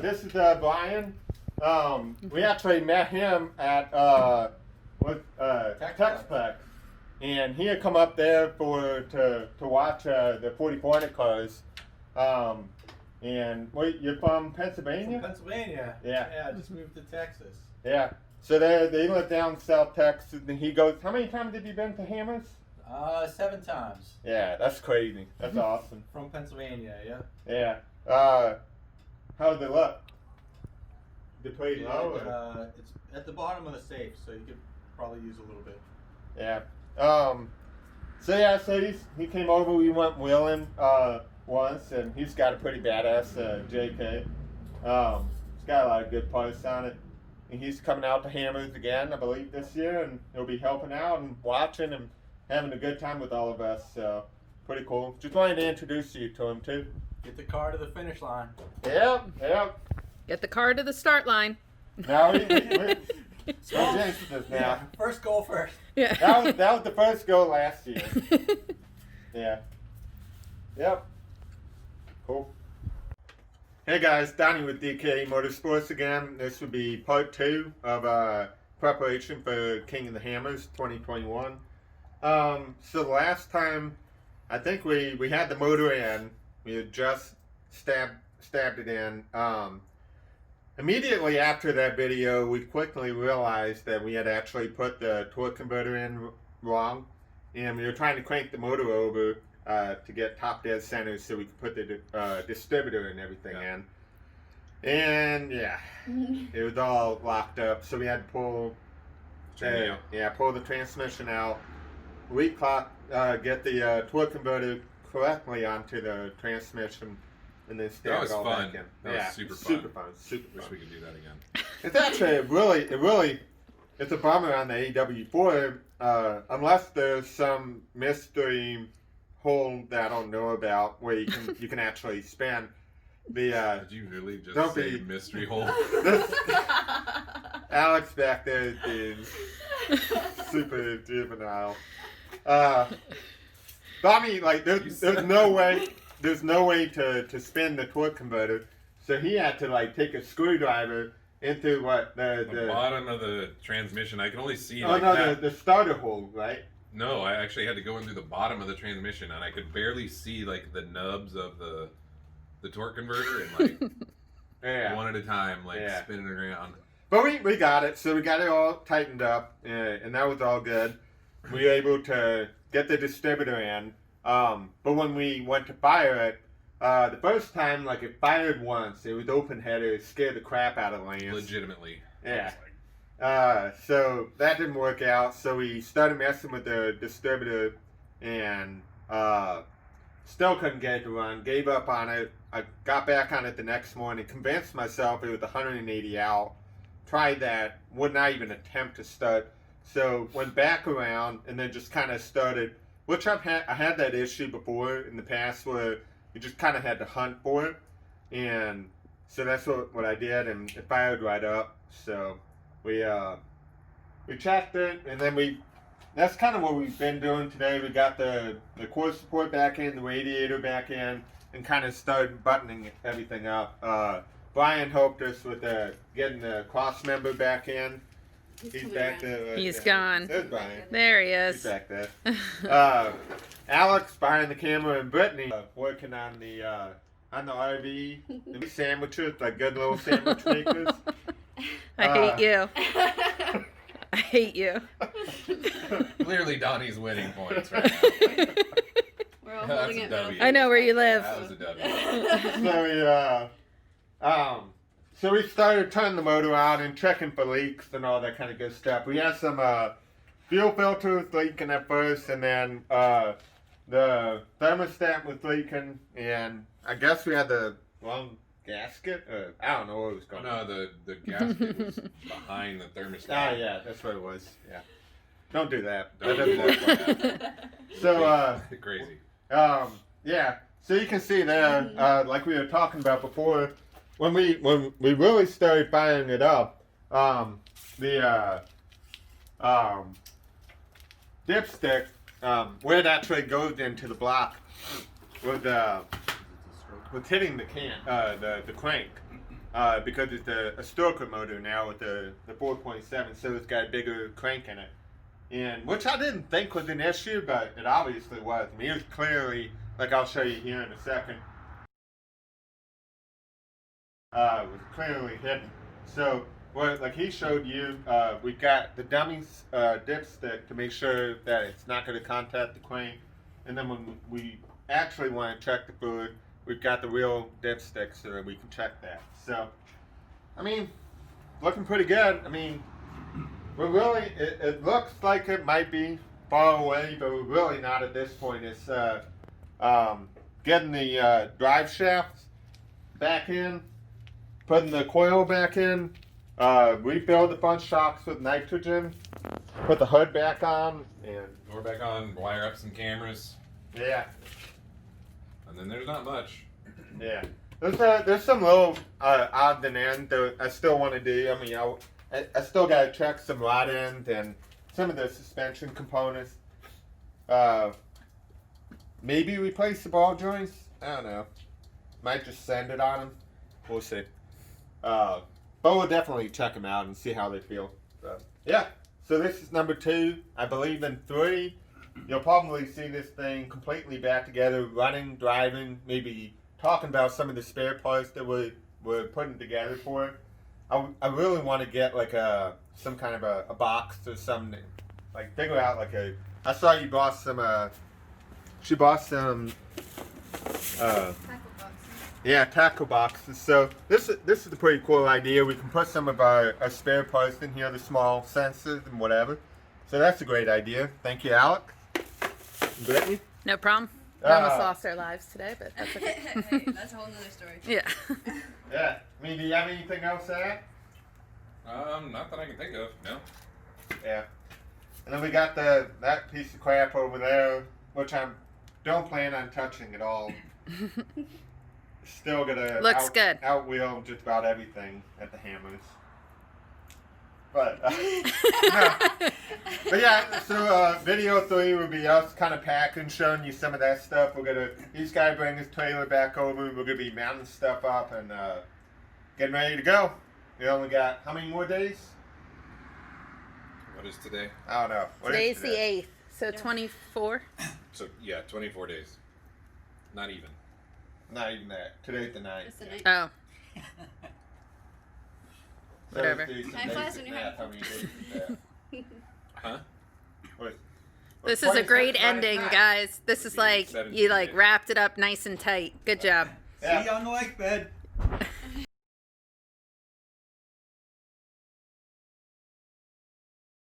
this is Brian. We actually met him at Texpac, and he had come up there to watch the 40 cars. And wait, you're from Pennsylvania? From Pennsylvania. Yeah. Yeah, I just moved to Texas. Yeah. So they live down in South Texas, and he goes, how many times have you been to Hammers? 7 times. Yeah, that's crazy. That's awesome. From Pennsylvania, yeah. Yeah. How's it look? They play low? It's at the bottom of the safe, so you could probably use a little bit. Yeah. So he came over. We went wheeling once, and he's got a pretty badass JK. He's got a lot of good parts on it. And he's coming out to Hammers again, I believe, this year, and he'll be helping out and watching and having a good time with all of us. So pretty cool. Just wanted to introduce you to him too. Get the car to the finish line. Yep. Get the car to the start line. Now we jinxed this now. Yeah, first goal first. Yeah. That was the first goal last year. Yeah. Yep. Cool. Hey guys, Donnie with DKA Motorsports again. This would be part 2 of preparation for King of the Hammers 2021. So the last time, I think we had the motor in. We had just stabbed it in. Immediately after that video, we quickly realized that we had actually put the torque converter in wrong, and we were trying to crank the motor over to get top dead center so we could put the distributor and everything in. And yeah, it was all locked up, so we had to pull the transmission out, reclock, get the torque converter correctly onto the transmission, and then stab it all back in. That was super fun. Wish we could do that again. It's actually it's a bummer on the AW4, unless there's some mystery hole that I don't know about where you can actually spin the. Did you really just say mystery hole? Alex back there is super juvenile. But I mean, like, there's no way to spin the torque converter, so he had to like take a screwdriver into the bottom of the transmission. I can only see. The starter hole, right? No, I actually had to go in through the bottom of the transmission, and I could barely see like the nubs of the torque converter, and like one at a time, spinning around. But we got it, so we got it all tightened up, and that was all good. We were able to get the distributor in, but when we went to fire it, the first time, like, it fired once, it was open header, it scared the crap out of Lance. Legitimately. Yeah. So that didn't work out, so we started messing with the distributor, and still couldn't get it to run, gave up on it. I got back on it the next morning, convinced myself it was 180 out, tried that, would not even attempt to start. So went back around and then just kind of started, which I had that issue before in the past where you just kind of had to hunt for it, and so that's what I did, and it fired right up. So we checked it, and then that's kind of what we've been doing today. We got the core support back in, the radiator back in, and kind of started buttoning everything up. Brian helped us with getting the cross member back in. He's back there. He's gone. There's Brian. There he is. He's back there. Alex behind the camera, and Brittany working on the RV. The sandwiches, like good little sandwich makers. I hate you. I hate you. Clearly, Donnie's winning points right now. We're all holding it now. I know where you live. That was a W. So we started turning the motor out and checking for leaks and all that kind of good stuff. We had some fuel filters leaking at first, and then the thermostat was leaking, and I guess we had the wrong gasket. I don't know what was going on. No, the gasket was behind the thermostat. Ah, yeah, that's what it was. Yeah, don't do that. That doesn't work like that. So crazy. Yeah. So you can see there, like we were talking about before. When we really started firing it up, the dipstick, where it actually goes into the block, was hitting the crank, because it's a stroker motor now with the 4.7, so it's got a bigger crank in it. And which I didn't think was an issue, but it obviously was. I mean, it was clearly, like I'll show you here in a second, was clearly hidden. So, like he showed you, we've got the dummy dipstick to make sure that it's not going to contact the crank. And then when we actually want to check the fluid, we've got the real dipstick so that we can check that. So, I mean, looking pretty good. I mean, we're really, it looks like it might be far away, but we're really not at this point. It's getting the drive shafts back in, putting the coil back in, rebuild the bunch shocks with nitrogen, put the hood back on, and Door back on, wire up some cameras, yeah, and then there's not much. yeah. There's some little odds and ends that I still want to do. I mean, I still got to check some rod end and some of the suspension components. Maybe replace the ball joints. I don't know. Might just send it on them. We'll see. But we'll definitely check them out and see how they feel. Yeah. So this is number 2. I believe in 3, you'll probably see this thing completely back together, running, driving, maybe talking about some of the spare parts that we're putting together for it. I really want to get like some kind of a box or something, like figure out like I saw you bought some she bought some Tackle boxes. yeah, tackle boxes. So this is a pretty cool idea. We can put some of our spare parts in here, the small sensors and whatever. So that's a great idea. Thank you, Alex. Brittany. No problem. We almost lost our lives today, but that's okay. Hey, that's a whole nother story. Yeah. Yeah. I mean, do you have anything else to add? Not that I can think of. No. Yeah. And then we got that piece of crap over there, which I don't plan on touching at all. Still gonna good. Outwheel just about everything at the hammers. But but yeah, so video 3 will be us kind of packing, showing you some of that stuff. These guys bring his trailer back over. We're gonna be mounting stuff up and getting ready to go. We only got how many more days? What is today? I don't know. What is Today's the 8th, so 24. So yeah, 24 days. Not even. Not even that. Today's the 9th. It's the night. Oh. Whatever. Time flies when you're having How many days is that? Huh? This is a great ending, guys. This is like, you like 17 wrapped it up nice and tight. Good job. Yeah. See you on the lake bed.